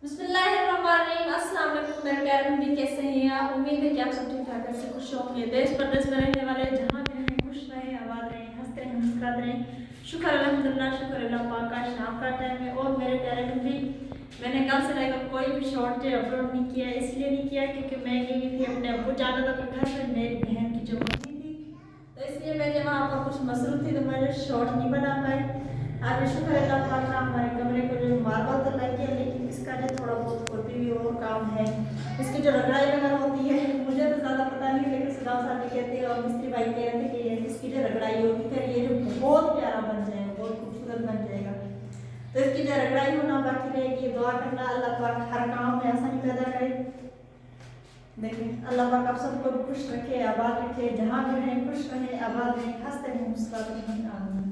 बिस्मिल्लाहिर्रहमानिर्रहीम। अस्सलाम वालेकुम मेरे प्यारे भाई, कैसे हैं आप? उम्मीद है कि आप सब ठीक ठाक से खुश होंगे। देश प्रदेश में रहने वाले जहाँ भी रहें खुश रहें, आबाद रहें, हंसते रहें, मुस्कुराते रहें। शुक्र अल्हम्दुलिल्लाह, शुक्र अल्लाह पाक का। शाम का टाइम है और मेरे प्यारे भाई, मैंने कल से लेकर कोई भी शॉर्ट अपलोड नहीं किया। इसलिए नहीं किया क्योंकि मैं गई थी अपने अब्बू जान के घर पे, मेरी बहन की जो मम्मी थी, तो इसलिए मैं जब वहाँ पर कुछ मसरूफ थी तो मैं शॉर्ट नहीं बना पाई। आज शुक्र अल्लाह पाक का हमारे कमरे को जो मार्बल तो लग गया, लेकिन इसका जो थोड़ा बहुत होती हुई और काम है। इसकी जो रगड़ाई वगैरह होती है मुझे तो ज़्यादा पता नहीं, लेकिन सुदाम साहब भी कहते हैं और मिस्त्री भाई कह रहे थे कि इसकी जो रगड़ाई होगी फिर ये जो बहुत प्यारा बन जाएगा, बहुत खूबसूरत बन जाएगा। तो इसकी जो रगड़ाई होना बाकी रहेगी। दुआ करना अल्लाह पाक हर काम में आसानी पैदा करे। देखिए अल्लाह पाक आप सबको खुश रखे, आबाद रखे, जहाँ भी रहें खुश रहें, आबाद रहें, हंसते रहें, मुस्कुराते रहें। आमीन।